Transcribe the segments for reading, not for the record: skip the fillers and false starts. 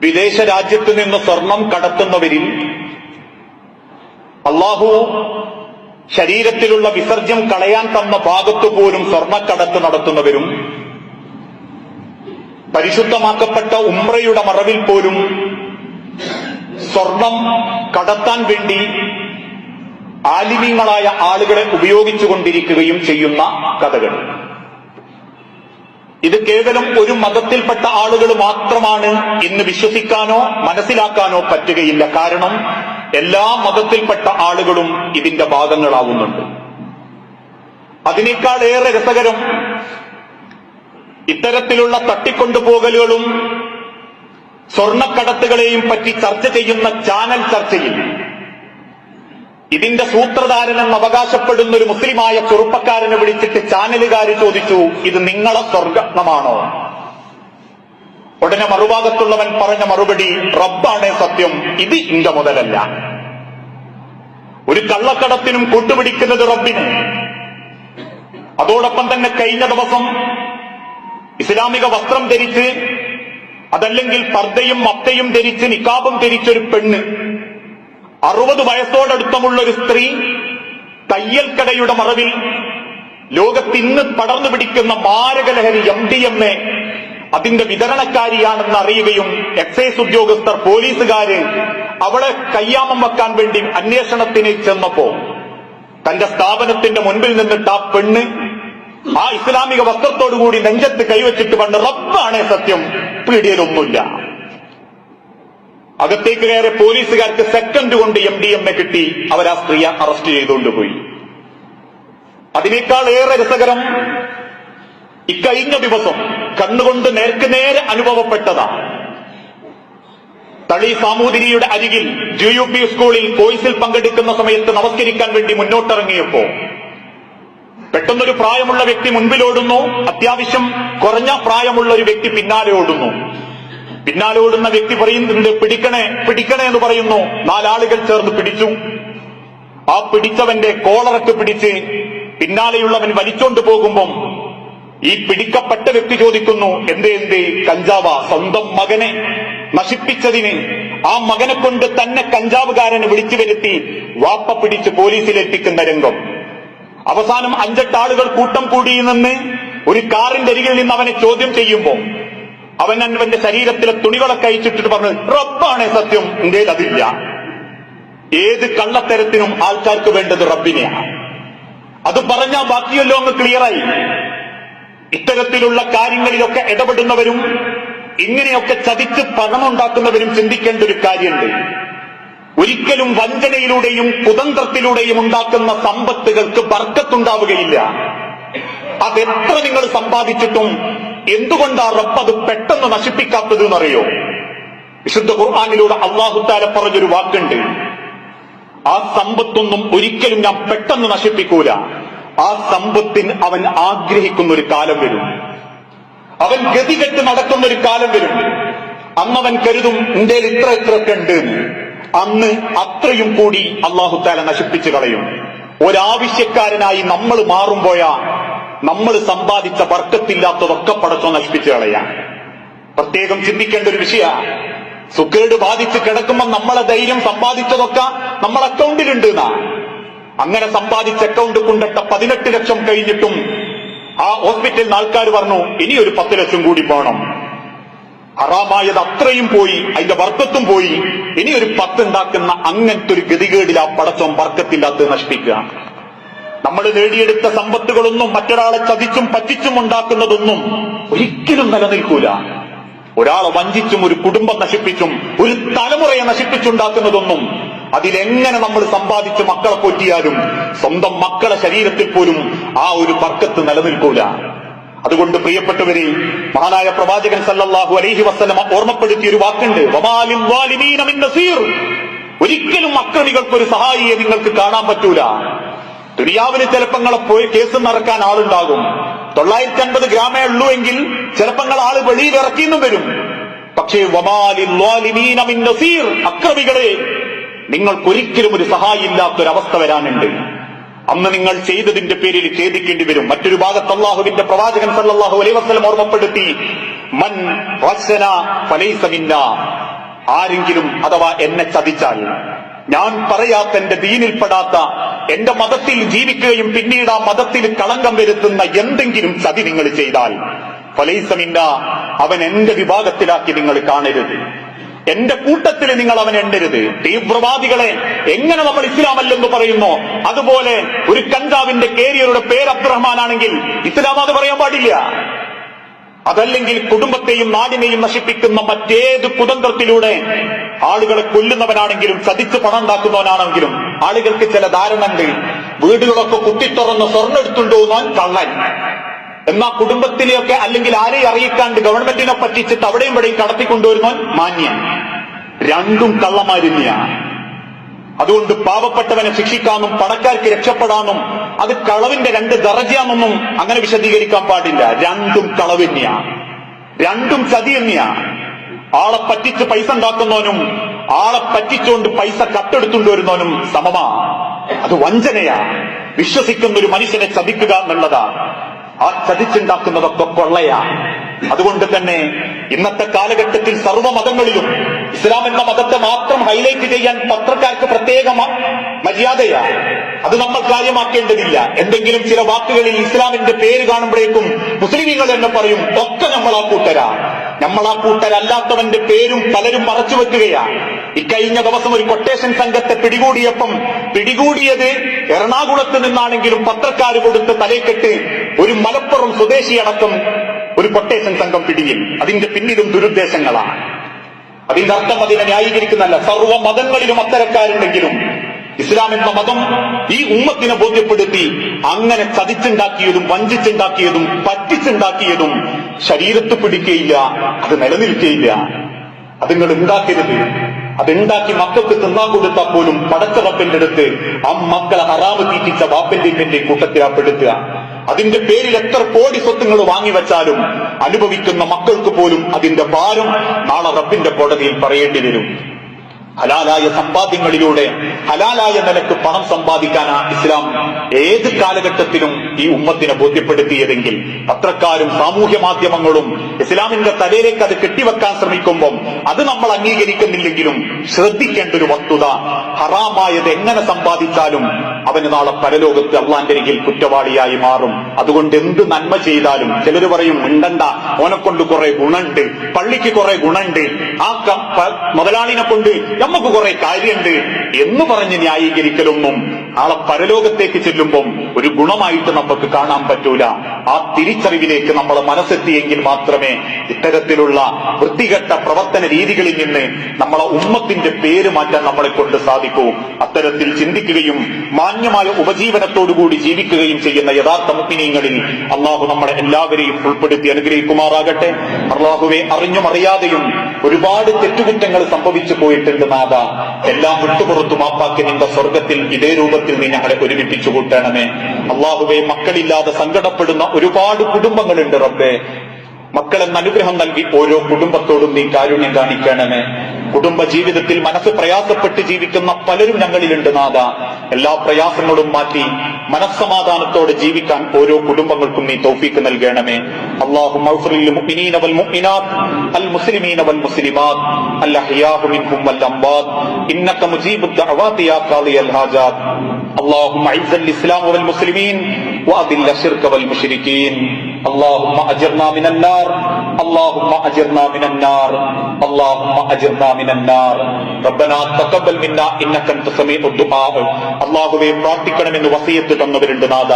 വിദേശ രാജ്യത്ത് നിന്ന് സ്വർണം കടത്തുന്നവരിൽ അള്ളാഹു ശരീരത്തിലുള്ള വിസർജ്യം കളയാൻ തന്ന ഭാഗത്തു പോലും സ്വർണ്ണക്കടത്ത് നടത്തുന്നവരും, പരിശുദ്ധമാക്കപ്പെട്ട ഉംറയുടെ മറവിൽ പോലും സ്വർണം കടത്താൻ വേണ്ടി ആലിമീങ്ങളായ ആളുകളെ ഉപയോഗിച്ചുകൊണ്ടിരിക്കുകയും ചെയ്യുന്ന കഥകൾ. ഇത് കേവലം ഒരു മതത്തിൽപ്പെട്ട ആളുകൾ മാത്രമാണ് ഇന്ന് വിശ്വസിക്കാനോ മനസ്സിലാക്കാനോ പറ്റുകയില്ല. കാരണം എല്ലാ മതത്തിൽപ്പെട്ട ആളുകളും ഇതിന്റെ ഭാഗങ്ങളാവുന്നുണ്ട്. അതിനേക്കാൾ ഏറെ രസകരം, ഇത്തരത്തിലുള്ള തട്ടിക്കൊണ്ടുപോകലുകളും സ്വർണ്ണക്കടത്തുകളെയും പറ്റി ചർച്ച ചെയ്യുന്ന ചാനൽ ചർച്ചയിൽ ഇതിന്റെ സൂത്രധാരനെന്ന് അവകാശപ്പെടുന്ന ഒരു മുസ്ലിമായ ചെറുപ്പക്കാരനെ വിളിച്ചിട്ട് ചാനലുകാര് ചോദിച്ചു, ഇത് നിങ്ങളെ സ്വർഗമാണോ? ഉടനെ മറുഭാഗത്തുള്ളവൻ പറഞ്ഞ മറുപടി, റബ്ബാണേ സത്യം, ഇത് ഇന്റെ മുതലല്ല. ഒരു കള്ളക്കടത്തിനും കൂട്ടുപിടിക്കുന്നത് റബ്ബിന്. അതോടൊപ്പം തന്നെ കഴിഞ്ഞ ദിവസം ഇസ്ലാമിക വസ്ത്രം ധരിച്ച്, അതല്ലെങ്കിൽ പർദ്ദയും മഫ്തയും ധരിച്ച് നിക്കാബും ധരിച്ചൊരു പെണ്ണ്, 60 വയസ്സോടടുത്തമുള്ള ഒരു സ്ത്രീ തയ്യൽക്കടയുടെ മറവിൽ ലോകത്തിന്ന് പടർന്നു പിടിക്കുന്ന മാരകലഹരി MDMA അതിന്റെ വിതരണക്കാരിയാണെന്ന് അറിയുകയും എക്സൈസ് ഉദ്യോഗസ്ഥർ, പോലീസുകാര് അവളെ കയ്യാമം വെക്കാൻ വേണ്ടി അന്വേഷണത്തിന് ചെന്നപ്പോ തന്റെ സ്ഥാപനത്തിന്റെ മുൻപിൽ നിന്നിട്ട് ആ പെണ്ണ് ആ ഇസ്ലാമിക വസ്ത്രത്തോടുകൂടി നെഞ്ചത്ത് കൈവച്ചിട്ട് പറഞ്ഞു, റബ്ബാണേ സത്യം, പീഡിയലൊന്നുമില്ല. അകത്തേക്ക് കയറി പോലീസുകാർക്ക് സെക്കൻഡ് കൊണ്ട് MDMA കിട്ടി. അവർ ആ സ്ത്രീയെ അറസ്റ്റ് ചെയ്തുകൊണ്ടുപോയി. അതിനേക്കാൾ ഏറെ രസകരം, ഇക്കഴിഞ്ഞ ദിവസം കണ്ണുകൊണ്ട് നേർക്കുനേരെ അനുഭവപ്പെട്ടതാ. തളി സാമൂതിരിയുടെ അരികിൽ GUP സ്കൂളിൽ കോഴ്സിൽ പങ്കെടുക്കുന്ന സമയത്ത് നമസ്കരിക്കാൻ വേണ്ടി മുന്നോട്ടിറങ്ങിയപ്പോ പെട്ടെന്നൊരു പ്രായമുള്ള വ്യക്തി മുൻപിലോടുന്നു, അത്യാവശ്യം കുറഞ്ഞ പ്രായമുള്ള ഒരു വ്യക്തി പിന്നാലെ ഓടുന്നു. പിന്നാലെ ഓടുന്ന വ്യക്തി പറയുന്നുണ്ട്, പിടിക്കണേ പിടിക്കണേ എന്ന് പറയുന്നു. 4 ആളുകൾ ചേർന്ന് പിടിച്ചു. ആ പിടിച്ചവന്റെ കോളറൊക്കെ പിടിച്ച് പിന്നാലെയുള്ളവൻ വലിച്ചോണ്ട് പോകുമ്പം ഈ പിടിക്കപ്പെട്ട വ്യക്തി ചോദിക്കുന്നു, എന്തേ കഞ്ചാവ? സ്വന്തം മകനെ നശിപ്പിച്ചതിന് ആ മകനെ കൊണ്ട് തന്നെ കഞ്ചാവുകാരനെ വിളിച്ചു വരുത്തി വാപ്പ പിടിച്ച് പോലീസിലെത്തിക്കുന്ന രംഗം. അവസാനം 5-8 ആളുകൾ കൂട്ടം കൂടി നിന്ന് ഒരു കാറിന്റെ അരികിൽ നിന്ന് അവനെ ചോദ്യം ചെയ്യുമ്പോൾ അവന്റെ ശരീരത്തിലെ തുണികളൊക്കെ അയച്ചിട്ടിട്ട് പറഞ്ഞു, റബ്ബാണേ സത്യം, ഇന്ത്യയിൽ അതില്ല. ഏത് കള്ളത്തരത്തിനും ആൾക്കാർക്ക് വേണ്ടത് റബ്ബിനെയാണ്. അത് പറഞ്ഞാൽ ബാക്കിയല്ലോ അങ്ങ് ക്ലിയറായി. ഇത്തരത്തിലുള്ള കാര്യങ്ങളിലൊക്കെ ഇടപെടുന്നവരും ഇങ്ങനെയൊക്കെ ചതിച്ച് പണമുണ്ടാക്കുന്നവരും ചിന്തിക്കേണ്ട ഒരു കാര്യമുണ്ട്. ഒരിക്കലും വഞ്ചനയിലൂടെയും കുതന്ത്രത്തിലൂടെയും ഉണ്ടാക്കുന്ന സമ്പത്തുകൾക്ക് ബർക്കത്തുണ്ടാവുകയില്ല. അതെത്ര നിങ്ങൾ സമ്പാദിച്ചിട്ടും എന്തുകൊണ്ടാ റബ്ബ് അത് പെട്ടെന്ന് നശിപ്പിക്കാത്തത് എന്നറിയോ? വിശുദ്ധ ഖുർആനിലൂടെ അല്ലാഹു തആല പറഞ്ഞൊരു വാക്കുണ്ട്, ആ സമ്പത്തൊന്നും ഒരിക്കലും ഞാൻ പെട്ടെന്ന് നശിപ്പിക്കൂല. ആ സമ്പത്തിന് അവൻ ആഗ്രഹിക്കുന്ന ഒരു കാലം വരും. അവൻ ഗതികെട്ട് നടക്കുന്ന ഒരു കാലം വരും. അന്നവൻ കരുതും ഇന്ത്യയിൽ ഇത്രയൊക്കെ ഉണ്ട്. അന്ന് അത്രയും കൂടി അല്ലാഹു തആല നശിപ്പിച്ചു കളയും. ഒരാവശ്യക്കാരനായി നമ്മൾ മാറുമ്പോഴാ നമ്മൾ സമ്പാദിച്ച ബർക്കത്തില്ലാത്തതൊക്കെ പടച്ചോ നശിപ്പിച്ചു കളയാം. പ്രത്യേകം ചിന്തിക്കേണ്ട ഒരു വിഷയ. സുക്കേട് ബാധിച്ച് കിടക്കുമ്പോൾ നമ്മളെ ധൈര്യം സമ്പാദിച്ചതൊക്കെ നമ്മളെ അക്കൗണ്ടിലുണ്ട് എന്നാ. അങ്ങനെ സമ്പാദിച്ച അക്കൗണ്ട് കൊണ്ടിട്ട 18 ലക്ഷം കഴിഞ്ഞിട്ടും ആ ഹോസ്പിറ്റലിൽ നിന്ന് ആൾക്കാർ പറഞ്ഞു, ഇനിയൊരു 10 ലക്ഷം കൂടി പോകണം. ഹറാമായത് അത്രയും പോയി, അതിന്റെ ബർക്കത്തും പോയി, ഇനി ഒരു 10 ഉണ്ടാക്കുന്ന അങ്ങനത്തെ ഒരു ഗതികേടിൽ ആ പടച്ചോൻ ബർക്കത്തില്ലാത്തത് നശിപ്പിക്കുക. നമ്മൾ നേടിയെടുത്ത സമ്പത്തുകളൊന്നും മറ്റൊരാളെ ചതിച്ചും പറ്റിച്ചും ഉണ്ടാക്കുന്നതൊന്നും ഒരിക്കലും നിലനിൽക്കൂല. ഒരാളെ വഞ്ചിച്ചും ഒരു കുടുംബം നശിപ്പിച്ചും ഒരു തലമുറയെ നശിപ്പിച്ചുണ്ടാക്കുന്നതൊന്നും അതിലെങ്ങനെ നമ്മൾ സമ്പാദിച്ച് മക്കളെ പോറ്റിയാലും സ്വന്തം മക്കളെ ശരീരത്തിൽ പോലും ആ ഒരു ബർക്കത്ത് നിലനിൽക്കൂല. അതുകൊണ്ട് പ്രിയപ്പെട്ടവരെ, മഹാനായ പ്രവാചകൻ സല്ലല്ലാഹു അലൈഹി വസല്ലം ഓർമ്മപ്പെടുത്തിയ ഒരു വാക്കുണ്ട്, വമാലിൽ വാലിമീന മിൻ നസീർ. ഒരിക്കലും അക്രമികൾക്കൊരു സഹായിയെ നിങ്ങൾക്ക് കാണാൻ പറ്റൂല. ദുനിയാവിന് ചിലപ്പങ്ങളെ പോയി കേസ് നടക്കാൻ ആളുണ്ടാകും. 950 ഗ്രാമേ ഉള്ളൂ എങ്കിൽ ചിലപ്പങ്ങൾ ആള് വെളിയിൽ ഇറക്കിയെന്നും വരും. പക്ഷേ വമാലിൽ വാലിമീന മിൻ നസീർ, അക്രമികളെ നിങ്ങൾക്കൊരിക്കലും ഒരു സഹായി ഇല്ലാത്തൊരവസ്ഥ വരാനുണ്ട്. അന്ന് നിങ്ങൾ ചെയ്തതിന്റെ പേരിൽ ഛേദിക്കേണ്ടി വരും. മറ്റൊരു ഭാഗത്ത് അല്ലാഹുവിന്റെ പ്രവാചകൻ സല്ലല്ലാഹു അലൈഹി വസല്ലം ഓർമ്മപ്പെടുത്തി, മൻ റസ്സന ഫലൈസ മിന്നാ, ആരെങ്കിലും അഥവാ എന്നെ ചതിച്ചാൽ, ഞാൻ പറയാത്ത എന്റെ ദീനിൽപ്പെടാത്ത എന്റെ മതത്തിൽ ജീവിക്കുകയും പിന്നീട് ആ മതത്തിൽ കളങ്കം വരുത്തുന്ന എന്തെങ്കിലും ചതി നിങ്ങൾ ചെയ്താൽ ഫലൈസമില്ല, അവൻ എന്റെ വിഭാഗത്തിലാക്കി നിങ്ങൾ കാണരുത്, എന്റെ കൂട്ടത്തിൽ നിങ്ങൾ അവൻ എണ്ണരുത്. തീവ്രവാദികളെ എങ്ങനെ നമ്മൾ ഇസ്ലാമല്ലെന്ന് പറയുന്നു, അതുപോലെ ഒരു കഞ്ചാവിന്റെ കേരിയറുടെ പേര് അബ്ദുറഹ്മാൻ ആണെങ്കിൽ ഇസ്ലാം അത് പറയാൻ പാടില്ല. അതല്ലെങ്കിൽ കുടുംബത്തെയും നാടിനെയും നശിപ്പിക്കുന്ന മറ്റേത് കുതന്ത്രത്തിലൂടെ ആളുകളെ കൊല്ലുന്നവനാണെങ്കിലും ചതിച്ച് പണം ഉണ്ടാക്കുന്നവനാണെങ്കിലും ആളുകൾക്ക് ചില ധാരണ ഉണ്ട്. വീടുകളൊക്കെ കുത്തിത്തുറന്ന് സ്വർണ്ണം എടുത്തുകൊണ്ടുപോകുന്നവൻ കള്ളൻ, എന്നാ കുടുംബത്തിലെയൊക്കെ അല്ലെങ്കിൽ ആരെയും അറിയിക്കാണ്ട് ഗവൺമെന്റിനെ പറ്റിച്ചിട്ട് അവിടെയും ഇവിടെയും കടത്തിക്കൊണ്ടുവരുന്നവൻ മാന്യൻ. രണ്ടും കള്ളമാരുന്നെയാണ്. അതുകൊണ്ട് പാവപ്പെട്ടവനെ ശിക്ഷിക്കാനും പണക്കാർക്ക് രക്ഷപ്പെടാനും അത് കളവിന്റെ രണ്ട് ദറജയാണെന്നൊന്നും അങ്ങനെ വിശദീകരിക്കാൻ പാടില്ല. രണ്ടും കളവ് തന്നെയാണ്, രണ്ടും ചതി തന്നെയാണ്. ആളെ പറ്റിച്ച് പൈസ ഉണ്ടാക്കുന്നവനും ആളെ പറ്റിച്ചുകൊണ്ട് പൈസ കട്ടെടുത്തുകൊണ്ട് വരുന്നവനും സമമാ. അത് വഞ്ചനയാ. വിശ്വസിക്കുന്ന ഒരു മനുഷ്യനെ ചതിക്കുക എന്നുള്ളതാ. ആ ചതിച്ചുണ്ടാക്കുന്നതൊക്കെ കൊള്ളയാ. അതുകൊണ്ട് തന്നെ ഇന്നത്തെ കാലഘട്ടത്തിൽ സർവ്വമതങ്ങളിലും ഇസ്ലാം എന്ന മതത്തെ മാത്രം ഹൈലൈറ്റ് ചെയ്യാൻ പത്രക്കാർക്ക് പ്രത്യേക മര്യാദയാ. അത് നമ്മൾ കാര്യമാക്കേണ്ടതില്ല. എന്തെങ്കിലും ചില വാക്കുകളിൽ ഇസ്ലാമിന്റെ പേര് കാണുമ്പോഴേക്കും മുസ്ലിമീങ്ങൾ എന്ന് പറയും. ഒക്കെ നമ്മളാ കൂട്ടരാ. നമ്മളാ കൂട്ടരല്ലാത്തവന്റെ പേരും പലരും മറച്ചു വെക്കുകയാ. ഇക്കഴിഞ്ഞ ദിവസം ഒരു കൊട്ടേഷൻ സംഘത്തെ പിടികൂടിയപ്പം പിടികൂടിയത് എറണാകുളത്ത് നിന്നാണെങ്കിലും പത്രക്കാർ കൊടുത്ത് തലേക്കെട്ട് ഒരു മലപ്പുറം സ്വദേശിയടക്കം ഒരു കൊട്ടേഷൻ സംഘം പിടിയിൽ. അതിന്റെ പിന്നിലും ദുരുദ്ദേശങ്ങളാണ്. അതിന്റെ അർത്ഥം അതിനെ ന്യായീകരിക്കുന്നല്ല. സർവ്വ മതങ്ങളിലും അത്തരക്കാരുണ്ടെങ്കിലും ഇസ്ലാം എന്ന മതം ഈ ഉമ്മത്തിനെ ബോധ്യപ്പെടുത്തി അങ്ങനെ ചതിച്ചുണ്ടാക്കിയതും വഞ്ചിച്ചുണ്ടാക്കിയതും പറ്റിച്ചുണ്ടാക്കിയതും ശരീരത്ത് പിടിക്കുകയില്ല, അത് നിലനിൽക്കുകയില്ല. അത് നിങ്ങൾ ഉണ്ടാക്കരുത്. അതുണ്ടാക്കി മക്കൾക്ക് തിന്നാൻ കൊടുത്താൽ പോലും പടച്ച റബ്ബിന്റെ അടുത്ത് ആ മക്കളെ ഹറാമ് തീറ്റിച്ച വാപ്പന്റെ കൂട്ടത്തിലാപ്പെടുത്തുക. അതിന്റെ പേരിൽ എത്ര കോടി സ്വത്തുങ്ങൾ വാങ്ങിവെച്ചാലും അനുഭവിക്കുന്ന മക്കൾക്ക് പോലും അതിന്റെ ഭാരം നാളെ റബ്ബിന്റെ കോടതിയിൽ പറയേണ്ടി വരും. ഹലാലായ സമ്പാദ്യങ്ങളിലൂടെ ഹലാലായ നിലക്ക് പണം സമ്പാദിക്കാനാ ഇസ്ലാം ഏത് കാലഘട്ടത്തിലും ഈ ഉമ്മത്തിനെ ബോധ്യപ്പെടുത്തിയതെങ്കിൽ പത്രക്കാരും സാമൂഹ്യ മാധ്യമങ്ങളും ഇസ്ലാമിന്റെ തലയിലേക്ക് അത് കെട്ടിവെക്കാൻ ശ്രമിക്കുമ്പോൾ അത് നമ്മൾ അംഗീകരിക്കുന്നില്ലെങ്കിലും ശ്രദ്ധിക്കേണ്ട ഒരു വസ്തുത, ഹറാമായത് എങ്ങനെ സമ്പാദിച്ചാലും അവന് നാളെ പരലോകത്ത് അള്ളാന്റെ അരികിൽ കുറ്റവാളിയായി മാറും. അതുകൊണ്ട് എന്ത് നന്മ ചെയ്താലും ചിലർ പറയും മിണ്ടണ്ട, ഓനെക്കൊണ്ട് കുറെ ഗുണുണ്ട്, പള്ളിക്ക് കുറെ ഗുണുണ്ട്, ആ മുതലാളിനെ കൊണ്ട് നമുക്ക് കുറെ കാര്യമുണ്ട് എന്ന് പറഞ്ഞ് ന്യായീകരിക്കലൊന്നും നാളെ പരലോകത്തേക്ക് ചെല്ലുമ്പം ഒരു ഗുണമായിട്ട് നമുക്ക് കാണാൻ പറ്റൂല. ആ തിരിച്ചറിവിലേക്ക് നമ്മൾ മനസ്സെത്തിയെങ്കിൽ മാത്രമേ ഇത്തരത്തിലുള്ള വൃത്തികെട്ട പ്രവർത്തന രീതികളിൽ നിന്ന് നമ്മളെ ഉമ്മത്തിന്റെ പേര് മാറ്റാൻ നമ്മളെ കൊണ്ട് സാധിക്കൂ. അത്തരത്തിൽ ചിന്തിക്കുകയും മാന്യമായ ഉപജീവനത്തോടുകൂടി ജീവിക്കുകയും ചെയ്യുന്ന യഥാർത്ഥ മുഅ്മിനീങ്ങളിൽ അള്ളാഹു നമ്മളെ എല്ലാവരെയും ഉൾപ്പെടുത്തി അനുഗ്രഹിക്കുമാറാകട്ടെ. അള്ളാഹുവെ, അറിഞ്ഞും അറിയാതെയും ഒരുപാട് തെറ്റുകുറ്റങ്ങൾ സംഭവിച്ചു പോയിട്ടുണ്ട് നാഥ. എല്ലാം വിട്ടുപുറത്തു മാപ്പാക്കി നിന്റെ സ്വർഗത്തിൽ ഇതേ രൂപത്തിൽ നീ ഞങ്ങളെ ഒരുമിപ്പിച്ചു കൂട്ടണമേ. അള്ളാഹുവെ, മക്കളില്ലാതെ സങ്കടപ്പെടുന്ന ഒരുപാട് കുടുംബങ്ങളുണ്ട് റബ്ബേ. മക്കളെന്ന് അനുഗ്രഹം നൽകി ഓരോ കുടുംബത്തോടും നീ കാരുണ്യം കാണിക്കണമേ. കുടുംബ ജീവിതത്തിൽ മനസ്സ് പ്രയാസപ്പെട്ട് ജീവിക്കുന്ന പലരും ഞങ്ങളിലുണ്ട് നാഥ. എല്ലാ പ്രയാസങ്ങളും മാറ്റി മനസ്സമാധാനത്തോടെ ജീവിക്കാൻ ഓരോ കുടുംബങ്ങൾക്കും നീ തൗഫീക്ക് നൽകണമേ. اللهم اغفر للمؤمنين والمؤمنات المسلمين والمسلمات الأحياء منهم والأموات إنك مجيب الدعوات يا قاضي الحاجات. اللهم اعز الإسلام والمسلمين وأذل الشرك والمشركين. اللهم أجرنا من النار. اللهم أجرنا من النار. اللهم أجرنا من النار. ربنا تقبل منا إنك أنت السميع الدعاء. അല്ലാഹുവേ, പ്രാർത്ഥിക്കണമെന്ന് വസിയത്ത് തന്നവരുണ്ട് നാഥ.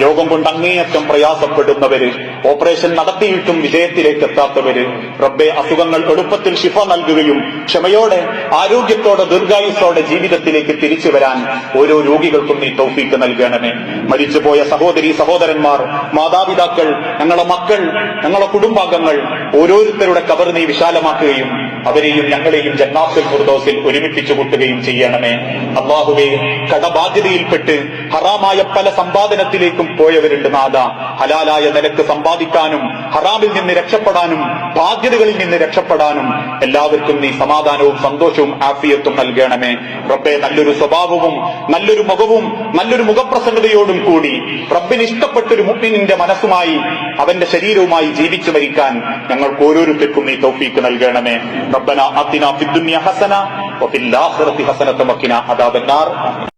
രോഗം കൊണ്ട് അങ്ങേയറ്റം പ്രയാസപ്പെടുന്നവര്, ഓപ്പറേഷൻ നടത്തിയിട്ടും വിജയത്തിലേക്ക് എത്താത്തവര്, റബ്ബേ, അസുഖങ്ങൾ എളുപ്പത്തിൽ ശിഫ നൽകുകയും ക്ഷമയോടെ ആരോഗ്യത്തോടെ ദീർഘായുസ്സോടെ ജീവിതത്തിലേക്ക് തിരിച്ചു വരാൻ ഓരോ രോഗികൾക്കും നീ തൗഫീക്ക് നൽകണമേ. മരിച്ചുപോയ സഹോദരീ സഹോദരന്മാർ, മാതാപിതാക്കൾ, ഞങ്ങളെ മക്കൾ, ഞങ്ങളെ കുടുംബാംഗങ്ങൾ ഓരോരുത്തരുടെ ഖബർ നീ വിശാലമാക്കുകയും അവരെയും ഞങ്ങളെയും ജന്നാത്തുൽ ഫിർദൗസിൽ ഒരുമിപ്പിച്ചു കൂട്ടുകയും ചെയ്യണമേ. അല്ലാഹുവേ, കടബാധ്യതയിൽപ്പെട്ട് ഹറാമായ പല സമ്പാദനത്തിലേക്കും പോയവരുണ്ട് നാഥ. ഹലാലായ നിലക്ക് സമ്പാദിക്കാനും ഹറാമിൽ നിന്ന് രക്ഷപ്പെടാനും ബാധ്യതകളിൽ നിന്ന് രക്ഷപ്പെടാനും എല്ലാവർക്കും നീ സമാധാനവും സന്തോഷവും ആഫിയത്തും നൽകണമേ റബ്ബേ. നല്ലൊരു സ്വഭാവവും നല്ലൊരു മുഖവും നല്ലൊരു മുഖപ്രസന്നതയോടും കൂടി റബ്ബിന് ഇഷ്ടപ്പെട്ടൊരു മുഅ്മിനിന്റെ മനസ്സുമായി അവന്റെ ശരീരവുമായി ജീവിച്ചു മരിക്കാൻ ഞങ്ങൾക്ക് ഓരോരുത്തർക്കും നീ തൗഫീക്ക് നൽകണമേ. റബ്ബനാ ആതിനാ ഫിദ്ദുനിയ ഹസന വഫിൽ ആഖിറതി ഹസനത വഖിനാ അദാബന്നാർ.